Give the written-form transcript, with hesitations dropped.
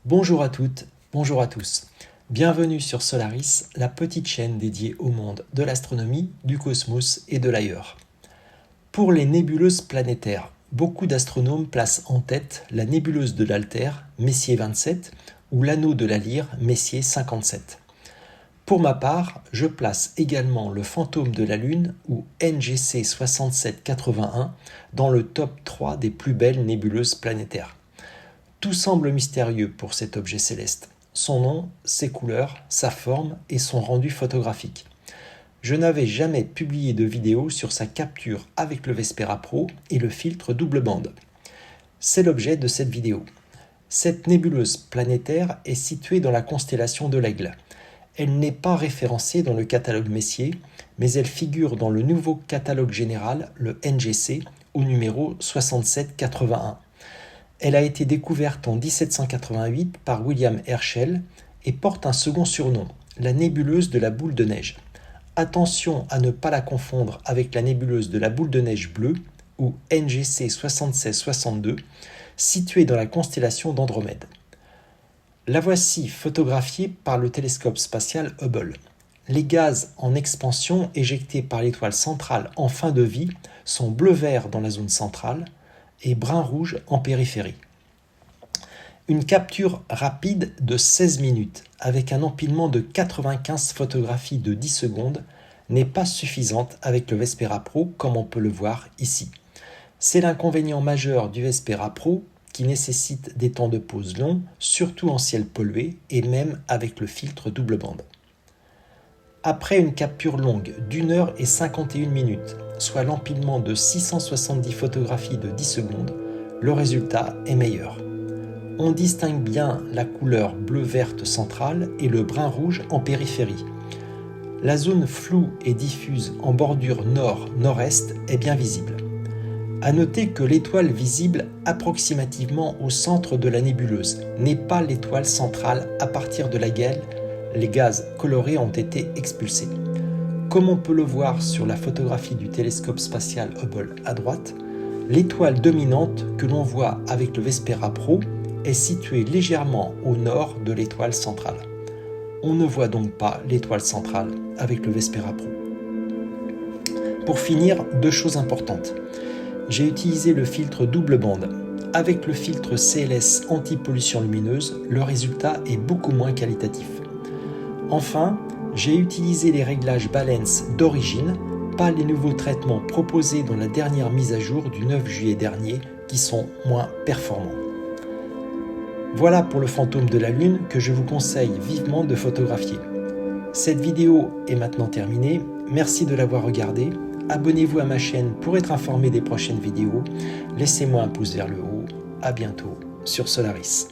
Bonjour à toutes, bonjour à tous. Bienvenue sur Solaris, la petite chaîne dédiée au monde de l'astronomie, du cosmos et de l'ailleurs. Pour les nébuleuses planétaires, beaucoup d'astronomes placent en tête la nébuleuse de l'Altaire, Messier 27, ou l'anneau de la Lyre, Messier 57. Pour ma part, je place également le fantôme de la Lune, ou NGC 6781, dans le top 3 des plus belles nébuleuses planétaires. Tout semble mystérieux pour cet objet céleste. Son nom, ses couleurs, sa forme et son rendu photographique. Je n'avais jamais publié de vidéo sur sa capture avec le Vespera Pro et le filtre double bande. C'est l'objet de cette vidéo. Cette nébuleuse planétaire est située dans la constellation de l'Aigle. Elle n'est pas référencée dans le catalogue Messier, mais elle figure dans le nouveau catalogue général, le NGC, au numéro 6781. Elle a été découverte en 1788 par William Herschel et porte un second surnom, la nébuleuse de la boule de neige. Attention à ne pas la confondre avec la nébuleuse de la boule de neige bleue, ou NGC 7662, située dans la constellation d'Andromède. La voici photographiée par le télescope spatial Hubble. Les gaz en expansion éjectés par l'étoile centrale en fin de vie sont bleu-vert dans la zone centrale et brun-rouge en périphérie. Une capture rapide de 16 minutes avec un empilement de 95 photographies de 10 secondes n'est pas suffisante avec le Vespera Pro comme on peut le voir ici. C'est l'inconvénient majeur du Vespera Pro qui nécessite des temps de pause longs, surtout en ciel pollué et même avec le filtre double bande. Après une capture longue d'1 heure et 51 minutes, soit l'empilement de 670 photographies de 10 secondes, le résultat est meilleur. On distingue bien la couleur bleu-verte centrale et le brun-rouge en périphérie. La zone floue et diffuse en bordure nord-nord-est est bien visible. À noter que l'étoile visible approximativement au centre de la nébuleuse n'est pas l'étoile centrale à partir de laquelle les gaz colorés ont été expulsés. Comme on peut le voir sur la photographie du télescope spatial Hubble à droite, l'étoile dominante que l'on voit avec le Vespera Pro est située légèrement au nord de l'étoile centrale. On ne voit donc pas l'étoile centrale avec le Vespera Pro. Pour finir, deux choses importantes. J'ai utilisé le filtre double bande. Avec le filtre CLS anti-pollution lumineuse, le résultat est beaucoup moins qualitatif. Enfin, j'ai utilisé les réglages balance d'origine, pas les nouveaux traitements proposés dans la dernière mise à jour du 9 juillet dernier qui sont moins performants. Voilà pour le fantôme de la Lune que je vous conseille vivement de photographier. Cette vidéo est maintenant terminée, merci de l'avoir regardée. Abonnez-vous à ma chaîne pour être informé des prochaines vidéos. Laissez-moi un pouce vers le haut. À bientôt sur Solaris.